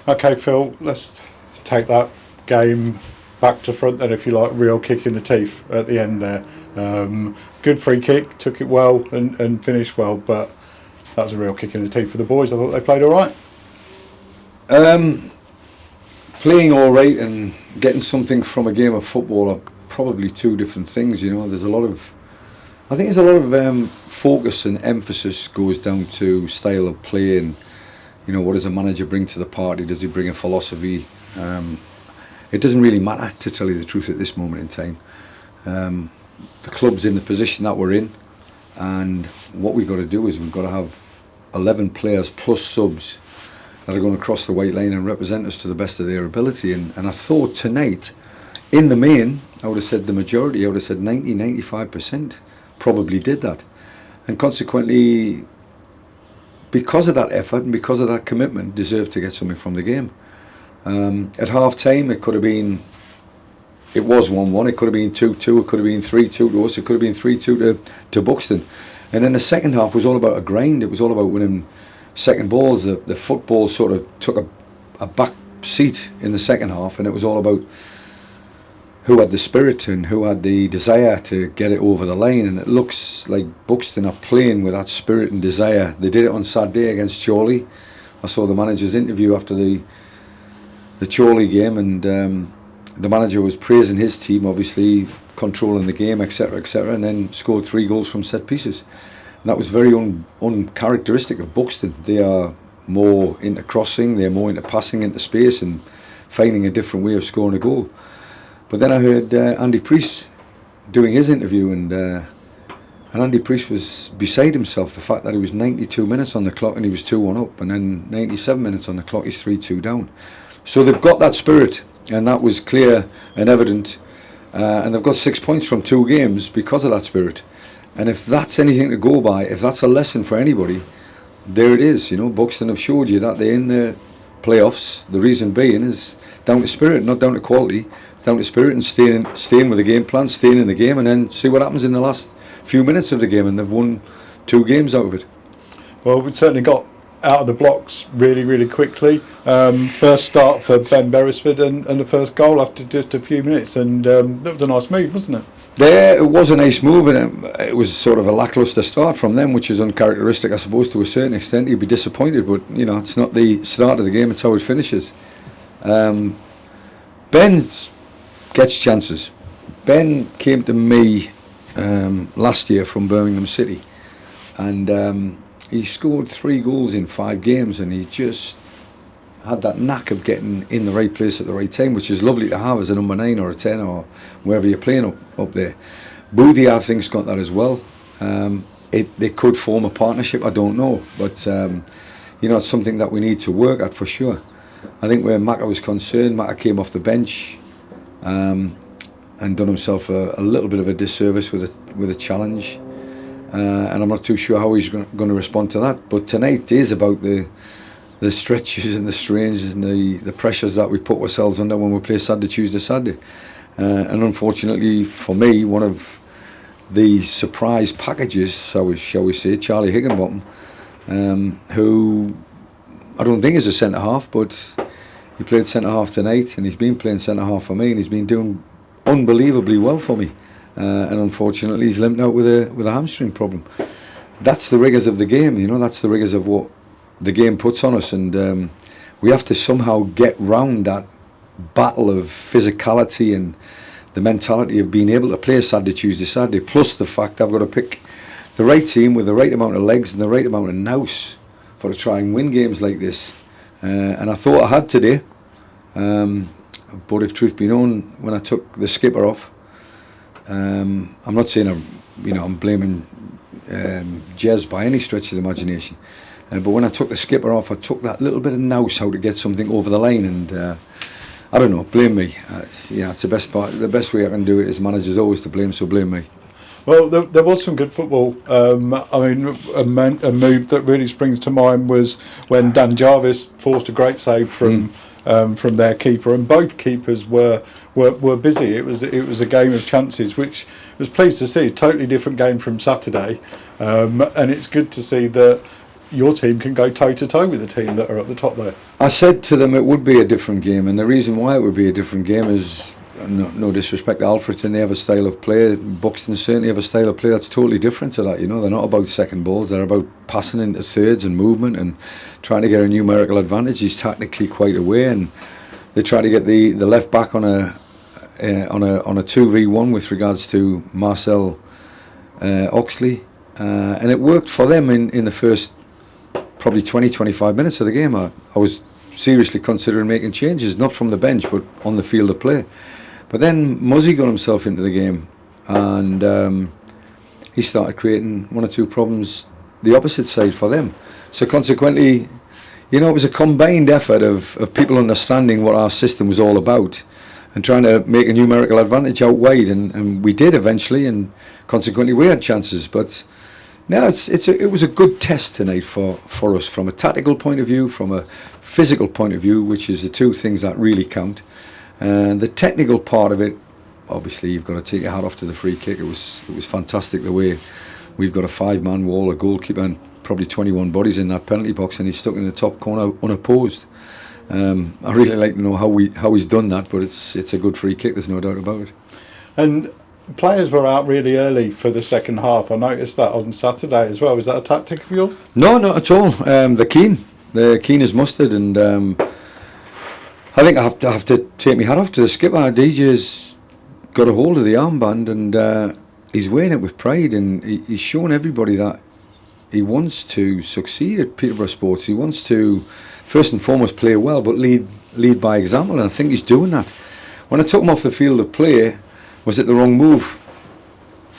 Okay, Phil, let's take that game back to front then, if you like. Real kick in the teeth at the end there. Good free kick, took it well and finished well, but that was a real kick in the teeth for the boys. I thought they played all right. Playing all right and getting something from a game of football are probably two different things. You know, there's a lot of focus and emphasis goes down to style of play and, you know, what does a manager bring to the party? Does he bring a philosophy? It doesn't really matter, to tell you the truth, at this moment in time. The club's in the position that we're in, and what we've got to do is we've got to have 11 players plus subs that are going to cross the white line and represent us to the best of their ability. And I thought tonight, in the main, I would have said the majority, I would have said 90-95% probably did that. And consequently, because of that effort and because of that commitment, deserved to get something from the game. At half time, it was 1-1, it could have been 2-2, it could have been 3-2 to us, it could have been 3-2 to Buxton. And then the second half was all about a grind. It was all about winning second balls. The football sort of took a back seat in the second half, and it was all about who had the spirit and who had the desire to get it over the line. And it looks like Buxton are playing with that spirit and desire. They did it on Saturday against Chorley. I saw the manager's interview after the Chorley game, and the manager was praising his team, obviously controlling the game, etc., etc., and then scored 3 goals from set pieces. And that was very uncharacteristic of Buxton. They are more into crossing, they're more into passing into space and finding a different way of scoring a goal. But then I heard Andy Priest doing his interview, and Andy Priest was beside himself, the fact that he was 92 minutes on the clock and he was 2-1 up, and then 97 minutes on the clock he's 3-2 down. So they've got that spirit, and that was clear and evident, and they've got 6 points from 2 games because of that spirit. And if that's anything to go by, if that's a lesson for anybody, there it is. You know, Buxton have showed you that they're in the playoffs. The reason being is down to spirit, not down to quality. It's down to spirit and staying with the game plan, staying in the game, and then see what happens in the last few minutes of the game. And they've won 2 games out of it. Well, we've certainly got out of the blocks really, really quickly. First start for Ben Beresford and the first goal after just a few minutes, and that was a nice move, wasn't it? Yeah, it was a nice move, and it was sort of a lacklustre start from them, which is uncharacteristic, I suppose, to a certain extent. You'd be disappointed, but you know, it's not the start of the game, it's how it finishes. Ben gets chances. Ben came to me last year from Birmingham City, and he scored 3 goals in 5 games, and he just had that knack of getting in the right place at the right time, which is lovely to have as a number 9 or a 10 or wherever you're playing up there. Boothie, I think's got that as well. They could form a partnership, I don't know, but you know, it's something that we need to work at for sure. I think where Macca was concerned, Macca came off the bench and done himself a little bit of a disservice with a challenge. And I'm not too sure how he's going to respond to that. But tonight is about the stretches and the strains and the pressures that we put ourselves under when we play Saturday, Tuesday, Saturday. And unfortunately for me, one of the surprise packages, shall we say, Charlie Higginbottom, who I don't think is a centre-half, but he played centre-half tonight, and he's been playing centre-half for me, and he's been doing unbelievably well for me. And unfortunately he's limped out with a hamstring problem. That's the rigours of the game, you know, that's the rigours of what the game puts on us, and we have to somehow get round that battle of physicality and the mentality of being able to play Saturday, Tuesday, Saturday, plus the fact I've got to pick the right team with the right amount of legs and the right amount of nous for to try and win games like this. And I thought I had today, but if truth be known, when I took the skipper off, I'm not saying I'm blaming Jez by any stretch of the imagination, but when I took the skipper off, I took that little bit of nous how to get something over the line, and I don't know, blame me. It's the best part. The best way I can do it as manager is always to blame, so blame me. Well, there was some good football. I mean, a move that really springs to mind was when Dan Jarvis forced a great save from their keeper, and both keepers were busy. It was a game of chances, which I was pleased to see. Totally different game from Saturday, and it's good to see that your team can go toe to toe with the team that are at the top there. I said to them it would be a different game, and the reason why it would be a different game is, no disrespect to Alfreton, they have a style of play. Buxton certainly have a style of play that's totally different to that. You know, they're not about second balls, they're about passing into thirds and movement and trying to get a numerical advantage. He's tactically quite aware, and they try to get the left back on a 2v1 with regards to Marcel Oxley, and it worked for them in the first probably 20-25 minutes of the game. I was seriously considering making changes, not from the bench but on the field of play. But then Muzzy got himself into the game, and he started creating one or two problems the opposite side for them. So consequently, you know, it was a combined effort of people understanding what our system was all about and trying to make a numerical advantage out wide, and we did eventually, and consequently we had chances. But no, it was a good test tonight for us from a tactical point of view, from a physical point of view, which is the two things that really count. And the technical part of it, obviously you've got to take your hat off to the free kick. It was fantastic the way we've got a 5-man wall, a goalkeeper and probably 21 bodies in that penalty box, and he's stuck in the top corner unopposed. I really like to know how he's done that, but it's a good free kick, there's no doubt about it. And players were out really early for the second half. I noticed that on Saturday as well. Was that a tactic of yours? No, not at all. They're keen as mustard, and I think I have to take my hat off to the skipper. DJ's got a hold of the armband, and he's wearing it with pride, and he's showing everybody that he wants to succeed at Peterborough Sports. He wants to first and foremost play well, but lead by example, and I think he's doing that. When I took him off the field of play, was it the wrong move?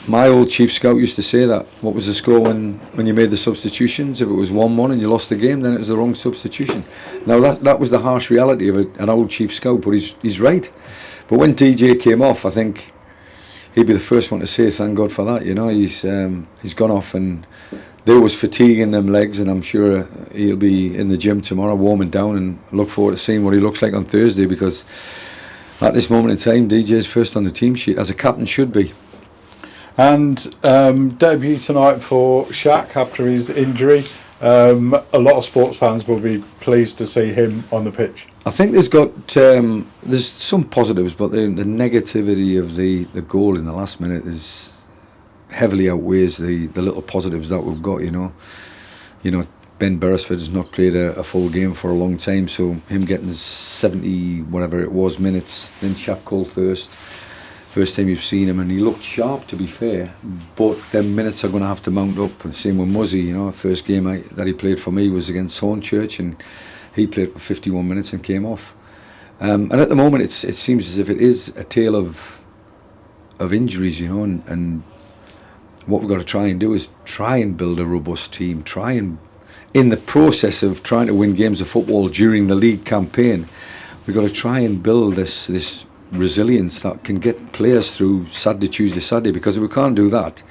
My old chief scout used to say that. What was the score when you made the substitutions? If it was 1-1 and you lost the game, then it was the wrong substitution. Now that was the harsh reality of an old chief scout, but he's right. But when DJ came off, I think he'd be the first one to say thank God for that. You know, he's gone off, and there was fatigue in them legs, and I'm sure he'll be in the gym tomorrow warming down, and look forward to seeing what he looks like on Thursday, because at this moment in time DJ's first on the team sheet, as a captain should be. And debut tonight for Shaq after his injury. A lot of sports fans will be pleased to see him on the pitch. I think there's some positives, but the negativity of the goal in the last minute is heavily outweighs the little positives that we've got. You know, Ben Beresford has not played a full game for a long time, so him getting 70 whatever it was minutes. Then Shaq Colthurst, first time you've seen him, and he looked sharp, to be fair, but them minutes are going to have to mount up. Same with Muzzy. You know, first game that he played for me was against Hornchurch, and he played for 51 minutes and came off. And at the moment it seems as if it is a tale of injuries, you know, and what we've got to try and do is try and build a robust team, try and, in the process of trying to win games of football during the league campaign, we've got to try and build this resilience that can get players through Saturday, Tuesday, Saturday, because if we can't do that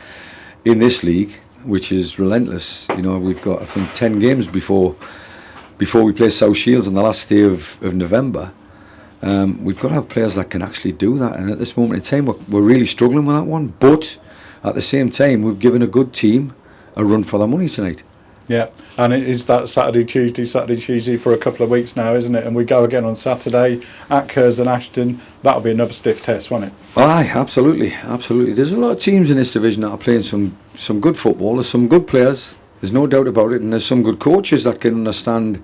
in this league, which is relentless, you know, we've got I think 10 games before we play South Shields on the last day of November. We've got to have players that can actually do that, and at this moment in time we're really struggling with that one, but at the same time we've given a good team a run for their money tonight. Yeah, and it is that Saturday, Tuesday for a couple of weeks now, isn't it? And we go again on Saturday at Curzon Ashton. That'll be another stiff test, won't it? Aye, absolutely. There's a lot of teams in this division that are playing some good football. There's some good players, there's no doubt about it, and there's some good coaches that can understand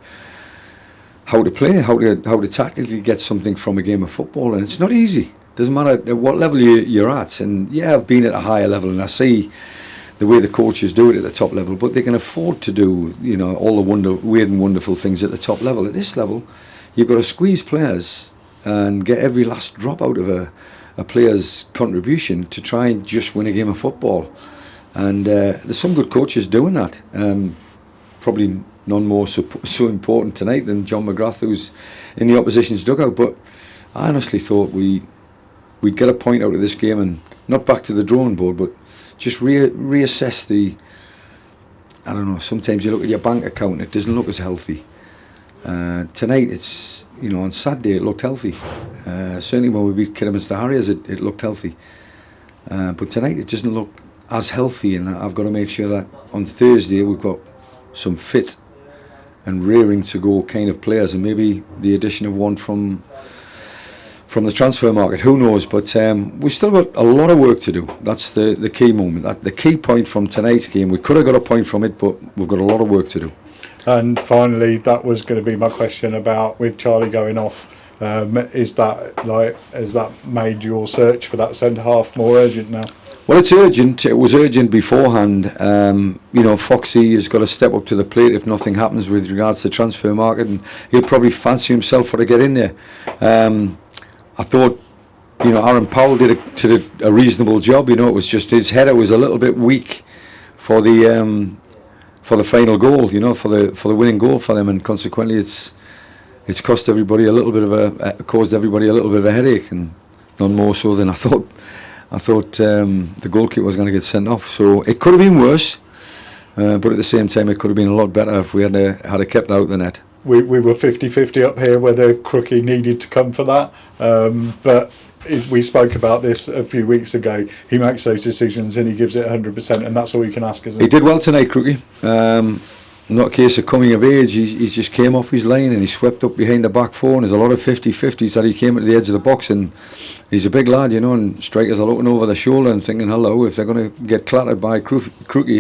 how to play, how to tactically get something from a game of football, and it's not easy. Doesn't matter at what level you're at, and yeah, I've been at a higher level, and I see the way the coaches do it at the top level, but they can afford to do, you know, all the weird and wonderful things at the top level. At this level, you've got to squeeze players and get every last drop out of a player's contribution to try and just win a game of football. And there's some good coaches doing that. Probably none more so important tonight than John McGrath, who's in the opposition's dugout. But I honestly thought we'd get a point out of this game, and not back to the drawing board, but just reassess I don't know, sometimes you look at your bank account and it doesn't look as healthy. Tonight, it's, you know, on Saturday it looked healthy. Certainly when we beat Kidderminster Harriers it looked healthy. But tonight it doesn't look as healthy, and I've got to make sure that on Thursday we've got some fit and rearing to go kind of players, and maybe the addition of one from the transfer market, who knows, but we've still got a lot of work to do. That's the key moment, the key point from tonight's game. We could have got a point from it, but we've got a lot of work to do. And finally, that was going to be my question about, with Charlie going off, has that made your search for that centre half more urgent now? Well, it's urgent. It was urgent beforehand. Foxy has got to step up to the plate if nothing happens with regards to the transfer market, and he'll probably fancy himself for to get in there. I thought, Aaron Powell did a reasonable job. It was just his header was a little bit weak for the final goal. For the winning goal for them, and consequently, it's cost everybody caused everybody a little bit of a headache, and none more so than I thought. I thought the goalkeeper was going to get sent off, so it could have been worse, but at the same time it could have been a lot better if we had kept out the net. We were 50-50 up here whether Crookie needed to come for that, but we spoke about this a few weeks ago. He makes those decisions and he gives it 100%, and that's all you can ask, isn't it? He did well tonight, Crookie. Not a case of coming of age. He just came off his line and he swept up behind the back four, and there's a lot of 50-50s that he came at the edge of the box, and he's a big lad, and strikers are looking over the shoulder and thinking, hello, if they're going to get clattered by Crookie,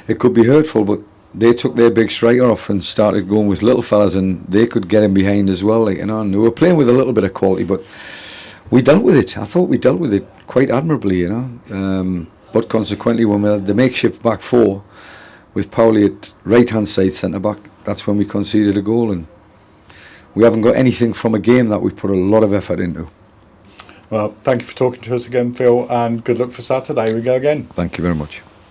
it could be hurtful. But they took their big striker off and started going with little fellas, and they could get him behind as well, and they were playing with a little bit of quality, but we dealt with it. I thought we dealt with it quite admirably, but consequently, when we had the makeshift back four with Powley at right hand side centre back, that's when we conceded a goal, and we haven't got anything from a game that we've put a lot of effort into. Well, thank you for talking to us again, Phil, and good luck for Saturday. We go again. Thank you very much.